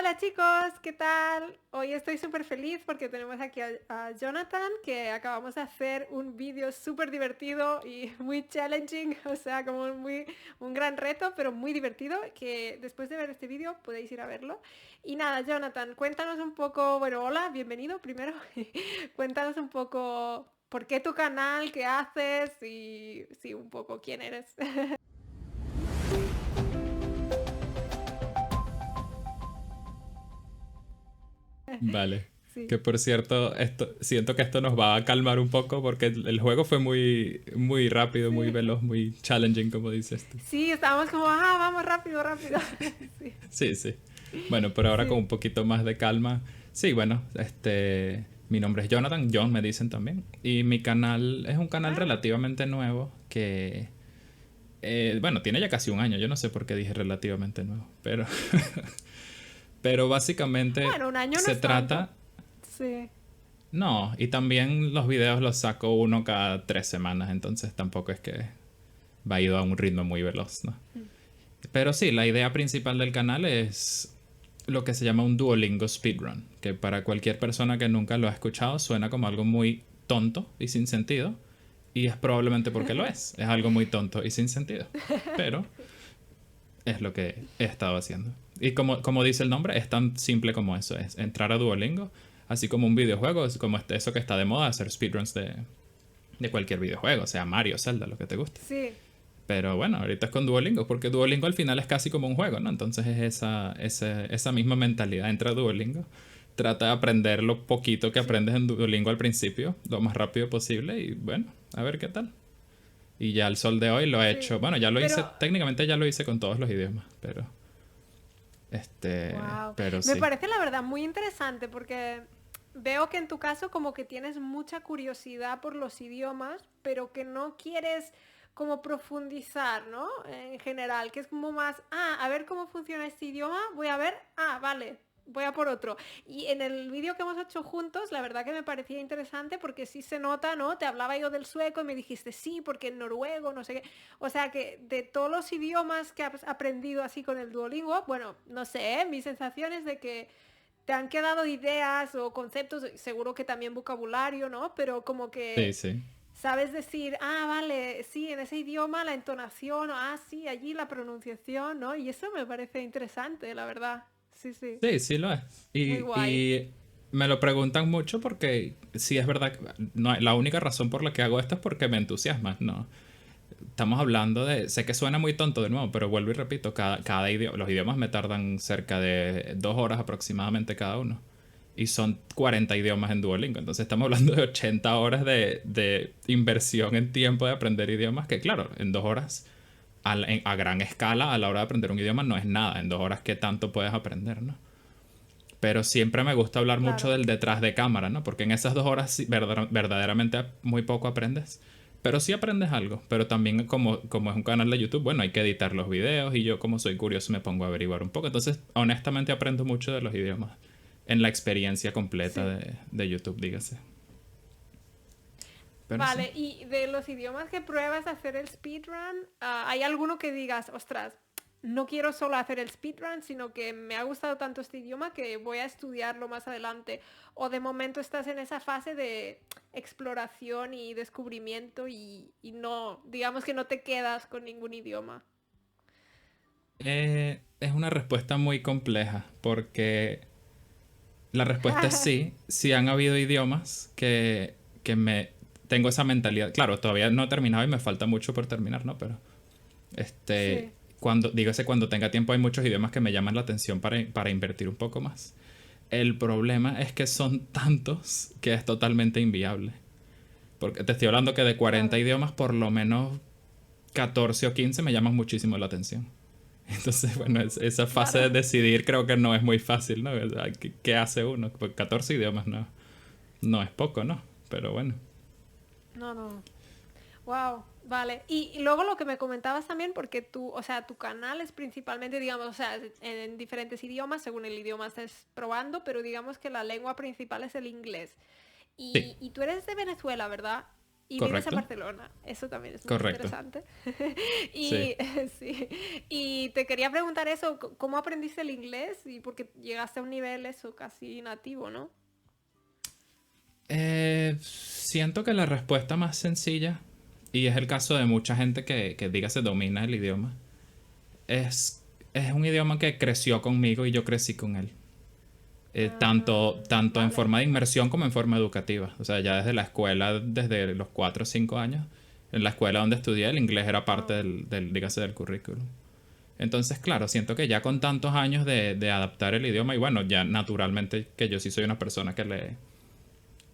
Hola chicos, ¿qué tal? Hoy estoy súper feliz porque tenemos aquí a Jonathan, que acabamos de hacer un vídeo súper divertido y muy challenging, o sea, como un gran reto, pero muy divertido, que después de ver este vídeo podéis ir a verlo. Y nada, Jonathan, cuéntanos un poco, bueno, hola, bienvenido primero. Cuéntanos un poco por qué tu canal, qué haces y sí, un poco quién eres. Vale. Sí. Que por cierto, siento que esto nos va a calmar un poco porque el juego fue muy rápido, muy Sí. veloz, muy challenging, como dices tú. Sí, estábamos como, vamos rápido, rápido. Sí, Sí, sí. Bueno, pero ahora con sí. un poquito más de calma. Sí, bueno, mi nombre es Jonathan, John me dicen también. Y mi canal es un canal Ah, relativamente nuevo que, bueno, tiene ya casi un año. Yo no sé por qué dije relativamente nuevo, pero básicamente bueno, un año no se es tanto. trata. Sí. No, y también los videos los saco uno cada 3 semanas, entonces tampoco es que va ido a un ritmo muy veloz, ¿no? Pero sí, la idea principal del canal es lo que se llama un Duolingo Speedrun, que para cualquier persona que nunca lo ha escuchado suena como algo muy tonto y sin sentido, y es probablemente porque lo es algo muy tonto y sin sentido, pero es lo que he estado haciendo. Y como dice el nombre, es tan simple como eso, es entrar a Duolingo, así como un videojuego, es como eso que está de moda, hacer speedruns de cualquier videojuego, sea Mario, Zelda, lo que te guste. Sí. Pero bueno, ahorita es con Duolingo, porque Duolingo al final es casi como un juego, ¿no? Entonces es esa misma mentalidad. Entra a Duolingo, trata de aprender lo poquito que Sí. aprendes en Duolingo al principio, lo más rápido posible, y bueno, a ver qué tal. Y ya al sol de hoy lo he Sí. hecho. Bueno, ya lo hice, Pero, técnicamente ya lo hice con todos los idiomas, wow. pero Me sí. parece la verdad muy interesante porque veo que en tu caso como que tienes mucha curiosidad por los idiomas, pero que no quieres como profundizar, ¿no? En general, que es como más, a ver cómo funciona este idioma, voy a ver, vale, voy a por otro. Y en el vídeo que hemos hecho juntos, la verdad que me parecía interesante porque sí se nota, ¿no? Te hablaba yo del sueco y me dijiste sí, porque en noruego, no sé qué. O sea que de todos los idiomas que has aprendido así con el Duolingo, bueno, no sé, ¿eh? Mi sensación es de que te han quedado ideas o conceptos, seguro que también vocabulario, ¿no? Pero como Sí, que sí. sabes decir, vale, sí, en ese idioma la entonación, o sí, allí la pronunciación, ¿no? Y eso me parece interesante, la verdad. Sí, sí, Sí, sí lo es. muy guay. Y me lo preguntan mucho porque sí es verdad que no, la única razón por la que hago esto es porque me entusiasma, ¿no? Estamos hablando de, sé que suena muy tonto de nuevo, pero vuelvo y repito, cada idioma, los idiomas me tardan cerca de 2 horas aproximadamente cada uno. Y son 40 idiomas en Duolingo, entonces estamos hablando de 80 horas de inversión en tiempo de aprender idiomas, que claro, en 2 horas, a gran escala, a la hora de aprender un idioma no es nada, en 2 horas qué tanto puedes aprender, ¿no? Pero siempre me gusta hablar mucho Claro. del detrás de cámara, ¿no? Porque en esas 2 horas verdaderamente muy poco aprendes. Pero sí aprendes algo. Pero también como es un canal de YouTube, bueno, hay que editar los videos y yo como soy curioso me pongo a averiguar un poco. Entonces, honestamente aprendo mucho de los idiomas en la experiencia completa Sí. de YouTube, dígase. Pero sí. Vale, y de los idiomas que pruebas a hacer el speedrun, ¿hay alguno que digas, ostras, no quiero solo hacer el speedrun, sino que me ha gustado tanto este idioma que voy a estudiarlo más adelante? O de momento estás en esa fase de exploración y descubrimiento y no, digamos que no te quedas con ningún idioma. Es una respuesta muy compleja porque la respuesta es sí. Sí han habido idiomas que me tengo esa mentalidad. Claro, todavía no he terminado y me falta mucho por terminar, ¿no? Pero este, Sí, cuando tenga tiempo hay muchos idiomas que me llaman la atención para invertir un poco más. El problema es que son tantos que es totalmente inviable. Porque te estoy hablando que de 40 claro, idiomas, por lo menos 14 o 15 me llaman muchísimo la atención. Entonces, bueno, esa fase de claro. decidir creo que no es muy fácil, ¿no? ¿Qué hace uno? Porque 14 idiomas no es poco, ¿no? Pero bueno. No, no. Wow, vale. Y luego lo que me comentabas también, porque tú, o sea, tu canal es principalmente, digamos, o sea, en diferentes idiomas, según el idioma estés probando, pero digamos que la lengua principal es el inglés. Sí, Y tú eres de Venezuela, ¿verdad? Y vives en Correcto, Barcelona, eso también es muy correcto. interesante. Sí. Y, sí. Y te quería preguntar eso, ¿cómo aprendiste el inglés? Y porque llegaste a un nivel eso casi nativo, ¿no? Siento que la respuesta más sencilla, y es el caso de mucha gente que diga se domina el idioma, es un idioma que creció conmigo y yo crecí con él. Tanto en Vale. forma de inmersión como en forma educativa. O sea, ya desde la escuela, desde los 4 o 5 años, en la escuela donde estudié, el inglés era parte Wow. dígase, del currículum. Entonces, claro, siento que ya con tantos años de adaptar el idioma, y bueno, ya naturalmente que yo sí soy una persona que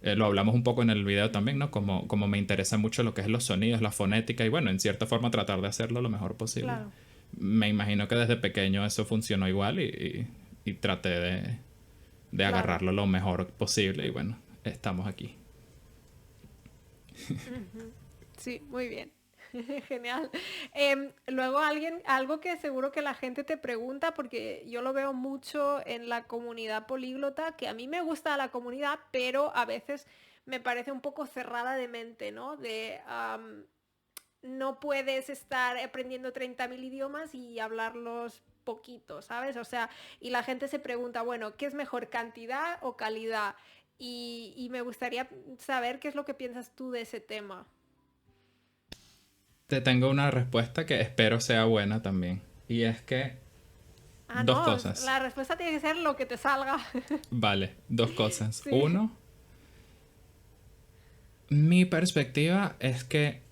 lo hablamos un poco en el video también, ¿no? Como me interesa mucho lo que es los sonidos, la fonética, y bueno, en cierta forma tratar de hacerlo lo mejor posible. Claro. Me imagino que desde pequeño eso funcionó igual y traté de Claro. agarrarlo lo mejor posible y bueno, estamos aquí. Sí, muy bien. Genial. Luego algo que seguro que la gente te pregunta, porque yo lo veo mucho en la comunidad políglota, que a mí me gusta la comunidad, pero a veces me parece un poco cerrada de mente, ¿no? No puedes estar aprendiendo 30.000 idiomas y hablarlos poquito, ¿sabes? O sea, y la gente se pregunta, bueno, ¿qué es mejor, cantidad o calidad? Y me gustaría saber qué es lo que piensas tú de ese tema. Te tengo una respuesta que espero sea buena también. Y es que Ah, dos no, cosas. la respuesta tiene que ser lo que te salga. Vale, dos cosas. Sí. Uno, mi perspectiva es que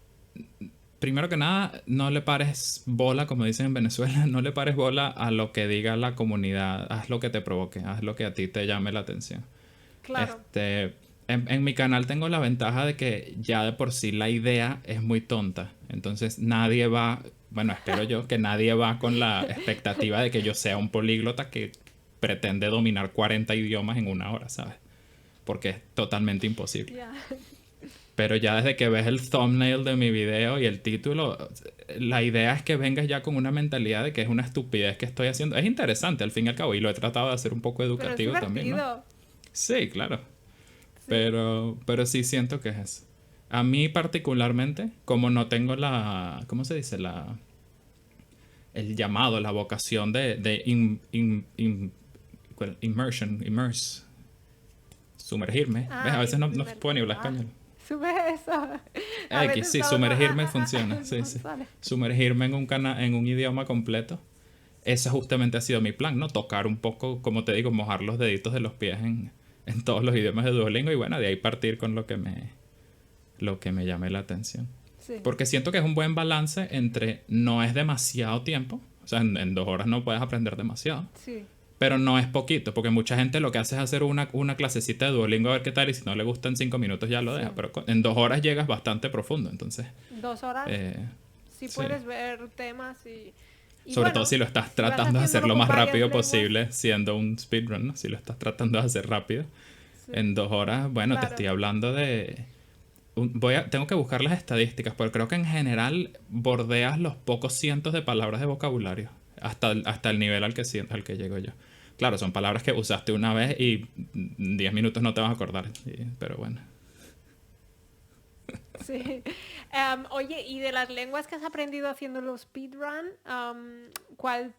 primero que nada, no le pares bola, como dicen en Venezuela, no le pares bola a lo que diga la comunidad, haz lo que te provoque, haz lo que a ti te llame la atención. Claro. Este, en mi canal tengo la ventaja de que ya de por sí la idea es muy tonta. Entonces nadie va, bueno, espero yo que nadie va con la expectativa de que yo sea un políglota que pretende dominar 40 idiomas en una hora, ¿sabes? Porque es totalmente imposible. Ya. Pero ya desde que ves el thumbnail de mi video y el título, la idea es que vengas ya con una mentalidad de que es una estupidez que estoy haciendo. Es interesante al fin y al cabo y lo he tratado de hacer un poco Pero es educativo también, ¿no? divertido. Sí, claro. Sí. Pero sí siento que es eso. A mí particularmente, como no tengo ¿cómo se dice? El llamado, la vocación immerse, sumergirme. ¿Ves? A Ah, veces no puedo ni hablar ah, español. sube eso. A X, veces sí, no, sumergirme funciona, sí, no sí. sale. Sumergirme en un idioma completo. Ese justamente ha sido mi plan, ¿no? Tocar un poco, como te digo, mojar los deditos de los pies en todos los idiomas de Duolingo y bueno, de ahí partir con lo que me llame la atención. Sí, Porque siento que es un buen balance entre no es demasiado tiempo, o sea, en 2 horas no puedes aprender demasiado, sí. pero no es poquito, porque mucha gente lo que hace es hacer una clasecita de Duolingo a ver qué tal y si no le gusta en 5 minutos ya lo deja, Sí. pero en 2 horas llegas bastante profundo, entonces, 2 horas eh, sí sí. puedes ver temas y Sobre todo bueno, si lo estás si vas tratando de hacer haciéndolo lo con más varias rápido lenguas, posible siendo un speedrun, ¿no? Si lo estás tratando de hacer rápido. sí, En 2 horas, bueno, te claro. estoy hablando de... tengo que buscar las estadísticas, pero creo que en general bordeas los pocos cientos de palabras de vocabulario. Hasta el nivel al que llego yo. Claro, son palabras que usaste una vez y 10 minutos no te vas a acordar. Pero bueno. Sí. Oye, y de las lenguas que has aprendido haciendo los speedrun, ¿cuál,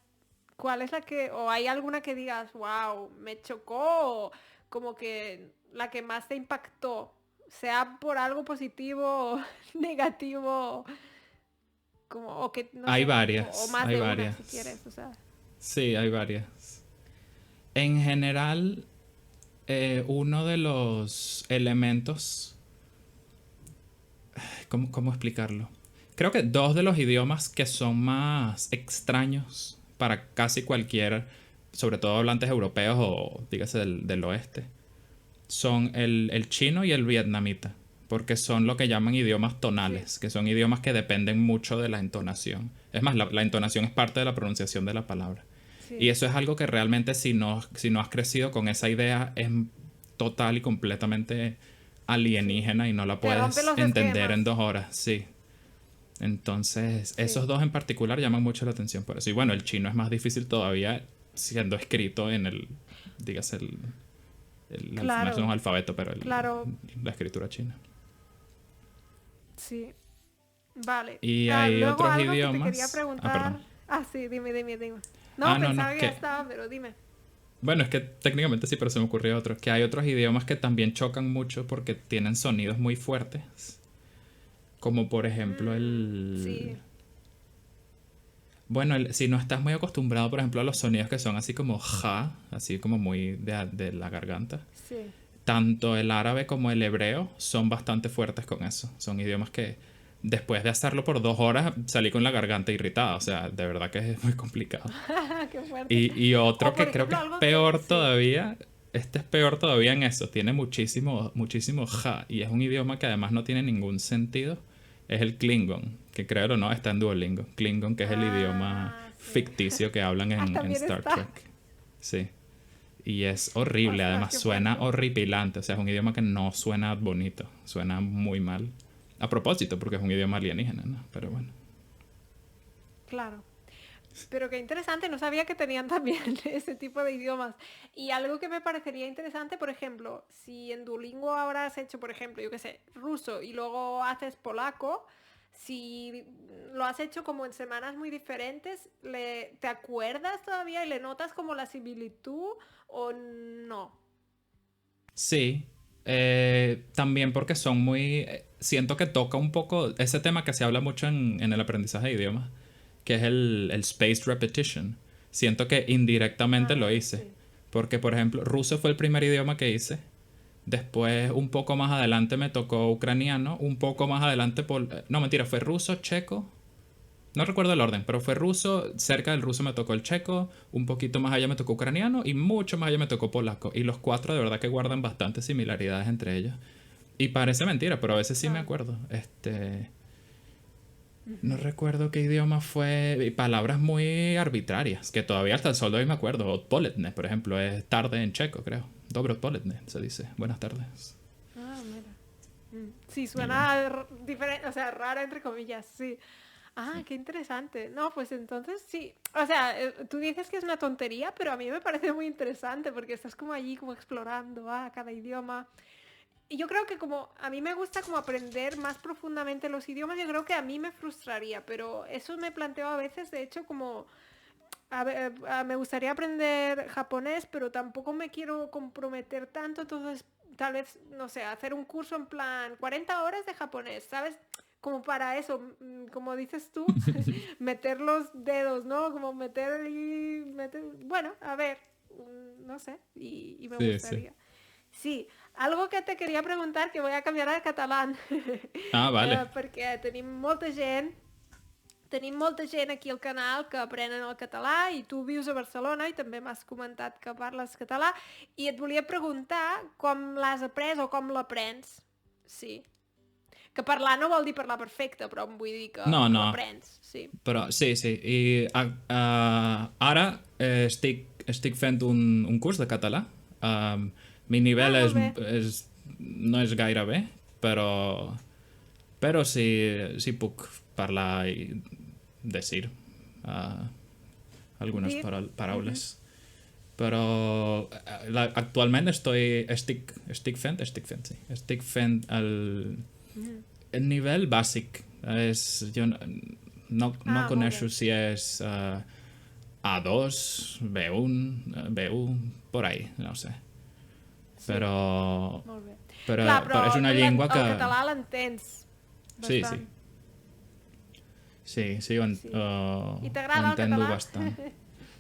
cuál es la que, o hay alguna que digas, wow, me chocó, o como que la que más te impactó, sea por algo positivo o negativo, como, o que, no sé, o más Hay de una si varias. quieres, o sea. Sí, hay varias. En general, uno de los elementos, ¿cómo explicarlo? Creo que dos de los idiomas que son más extraños para casi cualquier, sobre todo hablantes europeos o dígase del oeste, son el chino y el vietnamita, porque son lo que llaman idiomas Sí, tonales, que son idiomas que dependen mucho de la entonación. Es más, la entonación es parte de la pronunciación de la palabra. Y sí. eso es algo que realmente si no has crecido con esa idea es total y completamente Sí. alienígena y no la Te rompe puedes los entender en esquemas. 2 horas, sí. Entonces, esos Sí. dos en particular llaman mucho la atención por eso. Y bueno, el chino es más difícil todavía siendo escrito dígase, no es un Claro, alfabeto, pero claro. la escritura china. Sí. Vale. Y hay Luego otros algo que te quería idiomas. Ah, preguntar. perdón. Sí, dime. No, Ah, no, no, pensaba que ya estaba, pero dime. bueno, es que técnicamente sí, pero se me ocurrió otro. Que hay otros idiomas que también chocan mucho porque tienen sonidos muy fuertes. Como por ejemplo Sí, Bueno, si no estás muy acostumbrado, por ejemplo, a los sonidos que son así como ja, así como muy de la garganta. sí. Tanto el árabe como el hebreo son bastante fuertes con eso. Son idiomas que después de hacerlo por 2 horas salí con la garganta irritada. O sea, de verdad que es muy complicado. Qué fuerte. Y otro O por que creo que ejemplo, es algo que... peor Sí. todavía, este es peor todavía en eso. Tiene muchísimo, muchísimo ja. Y es un idioma que además no tiene ningún sentido. Es el Klingon, que creo o no está en Duolingo. Klingon, que es el idioma Sí. ficticio que hablan en También Star está. Trek. Sí. Y es horrible, Ostras, además qué suena fuerte. horripilante. O sea, es un idioma que no suena bonito. Suena muy mal. A propósito, porque es un idioma alienígena, ¿no? Pero bueno. Claro. Pero qué interesante, no sabía que tenían también ese tipo de idiomas. Y algo que me parecería interesante, por ejemplo, si en Duolingo habrás hecho, por ejemplo, yo qué sé, ruso y luego haces polaco, si lo has hecho como en semanas muy diferentes, ¿te acuerdas todavía y le notas como la similitud o no? Sí, también porque son muy... siento que toca un poco ese tema que se habla mucho en el aprendizaje de idiomas, que es el spaced repetition. Siento que indirectamente lo hice. Sí. Porque, por ejemplo, ruso fue el primer idioma que hice. Después, un poco más adelante me tocó ucraniano. Un poco más adelante, no, mentira, fue ruso, checo. No recuerdo el orden, pero fue ruso. Cerca del ruso me tocó el checo. Un poquito más allá me tocó ucraniano. Y mucho más allá me tocó polaco. Y los cuatro de verdad que guardan bastantes similaridades entre ellos. Y parece mentira, pero a veces sí me Claro. acuerdo. No recuerdo qué idioma fue. Y palabras muy arbitrarias. Que todavía hasta el sol de hoy me acuerdo. Odpoledne, por ejemplo, es tarde en checo, creo. Dobro odpoledne se dice. Buenas tardes. Mira. Sí, Y bueno. suena diferente, o sea, raro entre comillas, sí. Qué interesante. No, pues entonces sí. O sea, tú dices que es una tontería, pero a mí me parece muy interesante porque estás como allí como explorando cada idioma. Y yo creo que como a mí me gusta como aprender más profundamente los idiomas, yo creo que a mí me frustraría, pero eso me planteo a veces, de hecho, como me gustaría aprender japonés, pero tampoco me quiero comprometer tanto, entonces tal vez, no sé, hacer un curso en plan 40 horas de japonés, ¿sabes? Como para eso, como dices tú, meter los dedos, ¿no? Como bueno, a ver, no sé, y me Sí, sí. gustaría. Sí, algo que te quería preguntar, que voy a cambiar al catalán, Ah, vale. perquè tenim molta gent aquí al canal que aprenen el català i tu vius a Barcelona i també m'has comentat que parles català i et volia preguntar com l'has après o com l'aprens. Sí. Que parlar no vol dir parlar perfecte, però em vull dir que No, no. l'aprens, sí. Però sí, sí. I ara estic fent un curs de català. Mi nivell Molt bé. no és gaire bé, però sí, sí puc parlar i decir uh, algunes Dir. paraules. Però actualment estic fent el nivell bàsic. Jo no Molt bé. coneixo si és A2, B1, B1, por ahí, no sé. Sí, Però, molt bé. però, Clar, però però és una tu llengua que... el català l'entens Sí, sí. bastant. Sí, sí, Sí. I ho t'agrada el entendo català? bastant.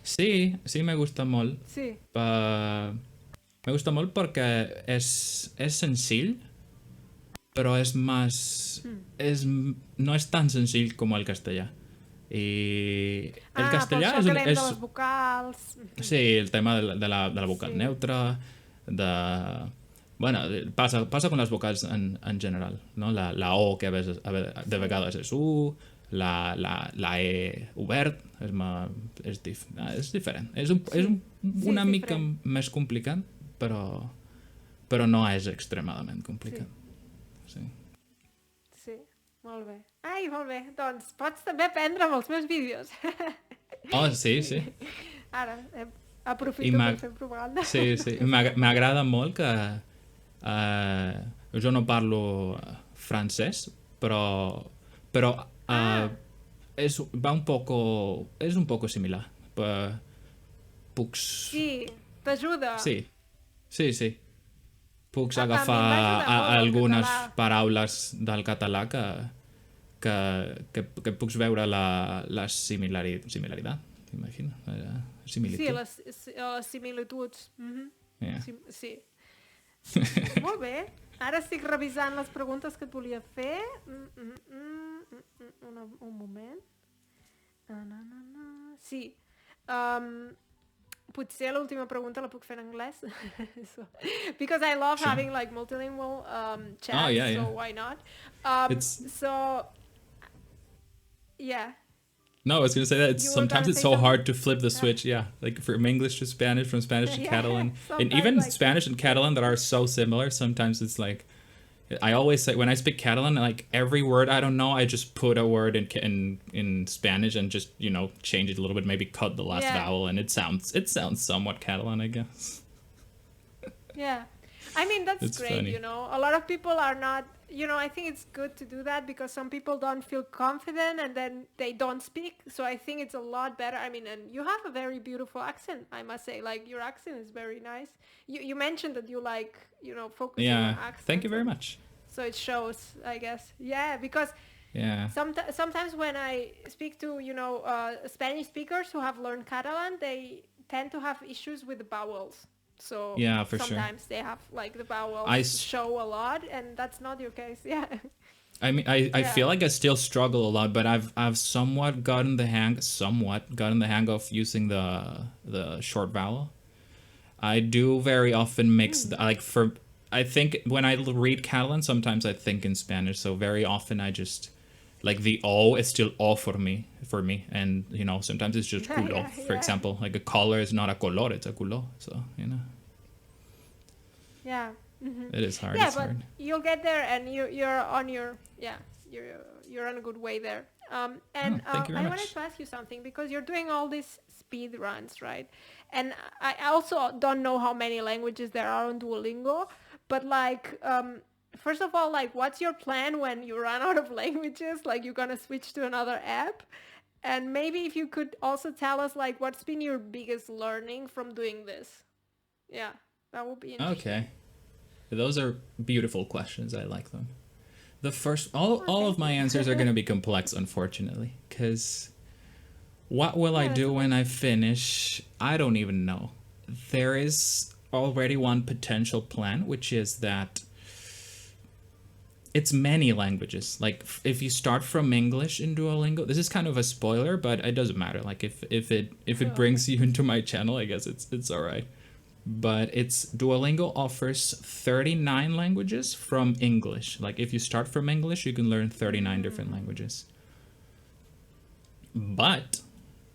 Sí, sí, me gusta molt. Sí. Me gusta molt perquè és senzill, però és més... no és tan senzill com el castellà. I el Per castellà això que dèiem de és... les vocals. Sí, el tema de la vocal Sí. neutra, bueno, passa con les vocals en general, no? La O, que de vegades és U, la E obert, és diferent. És Sí, una és mica diferent. més complicat, però no és extremadament complicat. Sí. Sí, molt bé. Molt bé. Doncs pots també aprendre amb els meus vídeos. Oh, sí, sí. Ara, I aprofito per fer propaganda. sí, sí. M'agrada molt que jo no parlo francès, pero es un poco similar. Pucs, Sí, t'ajuda. sí, sí. Pucs A mi agafar m'ajuda molt el algunes català. paraules del català que pucs veure la similaritat, imagino. Sí, Similitud. les similituds. Yeah. Sí. Molt bé. Ara estic revisant les preguntes que et volia fer. Un moment. Sí. Potser l'última pregunta la puc fer en anglès. So, because I love Sure. having like multilingual chats, Oh, yeah, so yeah. why not? It's So, yeah. No, I was gonna say that You were sometimes gonna it's say so something? hard to flip the switch. Yeah, like from English to Spanish, from Spanish to Yeah, Catalan, and sometimes, even like- Spanish and Catalan that are so similar. Sometimes it's like I always say when I speak Catalan, like every word I don't know, I just put a word in Spanish and just change it a little bit, maybe cut the last Yeah. vowel, and it sounds somewhat Catalan, I guess. Yeah. I mean, that's It's great, funny. A lot of people are not, I think it's good to do that because some people don't feel confident and then they don't speak. So I think it's a lot better. I mean, and you have a very beautiful accent, I must say. Like, your accent is very nice. You mentioned that you like, focusing on Yeah, accent. thank you very much. So it shows, I guess. Yeah, because Yeah, sometimes when I speak to, Spanish speakers who have learned Catalan, they tend to have issues with the vowels. So Yeah, for sure. sometimes they have like the vowels I s- show a lot, and that's not your case. Yeah. I mean, I Yeah. feel like I still struggle a lot, but I've somewhat gotten the hang of using the short vowel. I do very often mix I think when I read Catalan, sometimes I think in Spanish. So very often I just like the O is still O for me, and sometimes it's just culo. Yeah, For yeah. example, like a color is not a color, it's a culo. So Yeah. it is hard. Yeah, It's but hard. you'll get there, and you're on your you're on a good way there. And thank you very I much. wanted to ask you something because you're doing all these speed runs, right? And I also don't know how many languages there are on Duolingo, but like first of all, like what's your plan when you run out of languages? Like you're gonna switch to another app? And maybe if you could also tell us like what's been your biggest learning from doing this? Yeah, that would be interesting. Okay. Those are beautiful questions. I like them. The first, all of my answers are going to be complex, unfortunately, because what will I Yeah, do that's when I finish? I don't even know. There is already one potential plan, which is that it's many languages. Like if you start from English in Duolingo, this is kind of a spoiler, but it doesn't matter. Like if it brings you into my channel, I guess it's all right. But Duolingo offers 39 languages from English. Like if you start from English, you can learn 39 different languages. But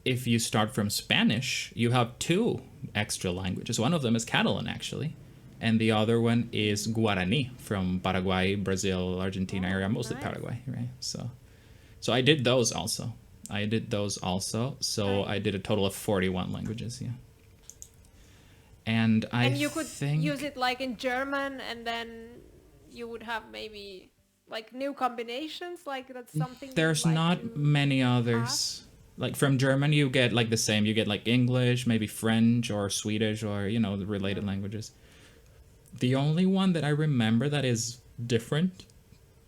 if you start from Spanish, you have 2 extra languages. One of them is Catalan, actually. And the other one is Guarani from Paraguay, Brazil, Argentina area, mostly nice. Paraguay, right? So I did those also. So I did a total of 41 languages, yeah. And I And you could think use it like in German, and then you would have maybe like new combinations. Like that's something. you'd there's like not to many others. Like from German, you get like the same. You get like English, maybe French or Swedish or the related languages. The only one that I remember that is different,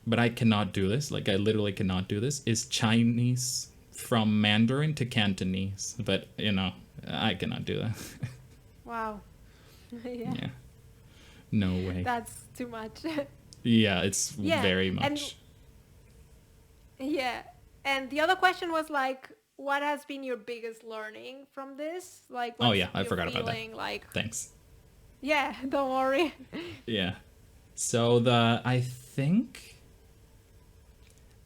but I cannot do this. Like I literally cannot do this. Is Chinese from Mandarin to Cantonese. But I cannot do that. Wow. Yeah, Yeah. No way. that's too much. Yeah, it's Yeah, very and- much. Yeah, and the other question was like, what has been your biggest learning from this? Like, Oh, what's yeah, I your forgot about that. feeling, like, Thanks. yeah, don't worry. Yeah. So I think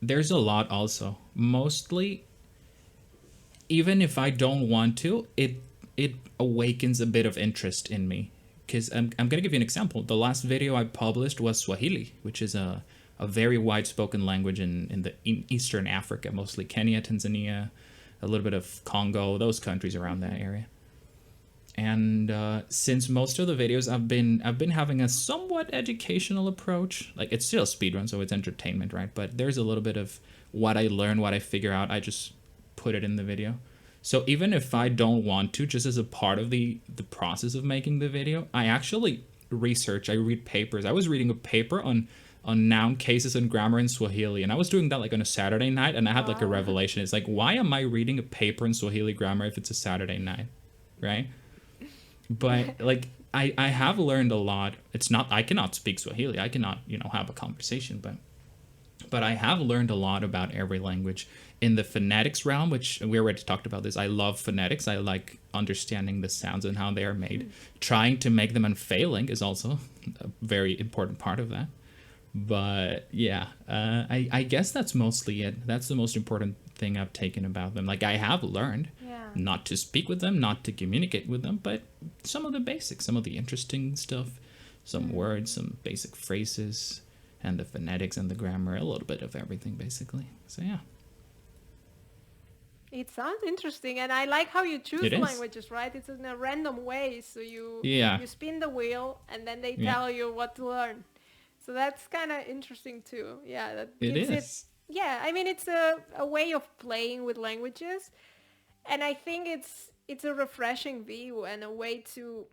there's a lot also. Mostly, even if I don't want to, it awakens a bit of interest in me. Because I'm gonna give you an example. The last video I published was Swahili, which is a very wide spoken language in Eastern Africa, mostly Kenya, Tanzania, a little bit of Congo, those countries around that area. And since most of the videos I've been having a somewhat educational approach. Like, it's still speedrun, so it's entertainment, right? But there's a little bit of what I learn, what I figure out, I just put it in the video. So even if I don't want to, just as a part of the process of making the video, I actually research, I read papers. I was reading a paper on noun cases and grammar in Swahili, and I was doing that like on a Saturday night, and I had like a revelation. It's like, why am I reading a paper in Swahili grammar if it's a Saturday night, right? But like, I have learned a lot. It's not, I cannot speak Swahili, I cannot, have a conversation, but I have learned a lot about every language. In the phonetics realm, which we already talked about this, I love phonetics. I like understanding the sounds and how they are made. Trying to make them and failing is also a very important part of that. But yeah, I guess that's mostly it. That's the most important thing I've taken about them. Like, I have learned not to speak with them, not to communicate with them, but some of the basics, some of the interesting stuff, some words, some basic phrases, and the phonetics and the grammar, a little bit of everything, basically. So yeah. It sounds interesting, and I like how you choose It is. languages, right? It's in a random way, so you spin the wheel, and then they tell you what to learn. So that's kind of interesting too. Yeah, that It gives is. yeah, I mean, it's a way of playing with languages, and I think it's a refreshing view and a way to,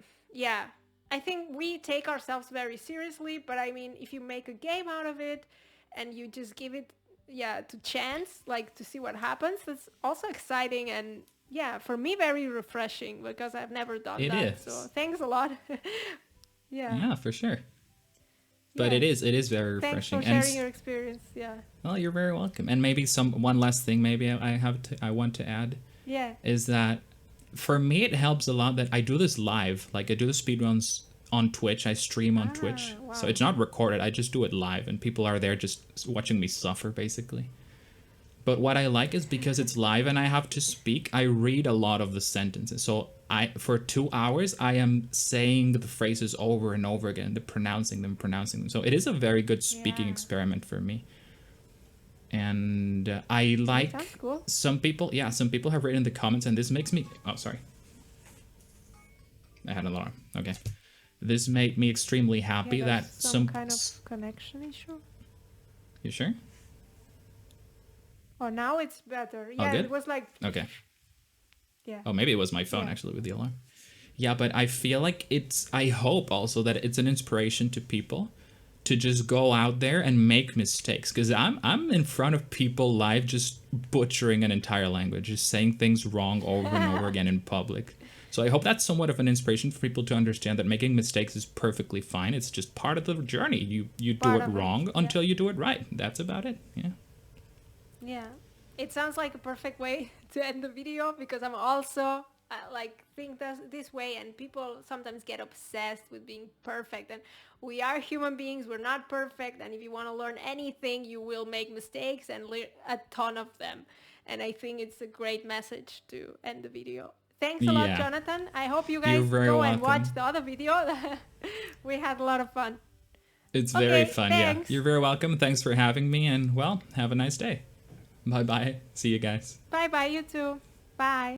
I think we take ourselves very seriously, but I mean, if you make a game out of it and you just give it to chance, like, to see what happens, that's also exciting, and for me, very refreshing, because I've never done that. It is. So thanks a lot. Yeah, for sure. But it is very refreshing. Thanks for sharing your experience. Well, you're very welcome. And maybe one last thing maybe I want to add is that for me it helps a lot that I do this live. Like, I do the speedruns on Twitch. I stream on Twitch. Wow. So it's not recorded. I just do it live, and people are there just watching me suffer, basically. But what I like is, because it's live and I have to speak, I read a lot of the sentences. So for 2 hours, I am saying the phrases over and over again, pronouncing them. So it is a very good speaking experiment for me. And I like cool. some people have written in the comments, and this makes me, oh, sorry. I had an alarm. Okay. This made me extremely happy that some kind of connection issue. You sure? Oh, now it's better. Oh, good? It was like... Okay. Yeah. Oh, maybe it was my phone, actually, with the alarm. Yeah, but I feel like I hope also that it's an inspiration to people to just go out there and make mistakes. Because I'm in front of people live just butchering an entire language, just saying things wrong over and over again in public. So I hope that's somewhat of an inspiration for people to understand that making mistakes is perfectly fine. It's just part of the journey. You do it wrong until you do it right. That's about it. Yeah. Yeah. It sounds like a perfect way to end the video, because I'm also think this way, and people sometimes get obsessed with being perfect, and we are human beings. We're not perfect, and if you want to learn anything, you will make mistakes, and a ton of them. And I think it's a great message to end the video. Thanks a lot, Jonathan. I hope you guys go and watch the other video. We had a lot of fun. It's very fun, thanks. yeah. You're very welcome. Thanks for having me, and, well, have a nice day. Bye-bye. See you guys. Bye-bye, you too. Bye.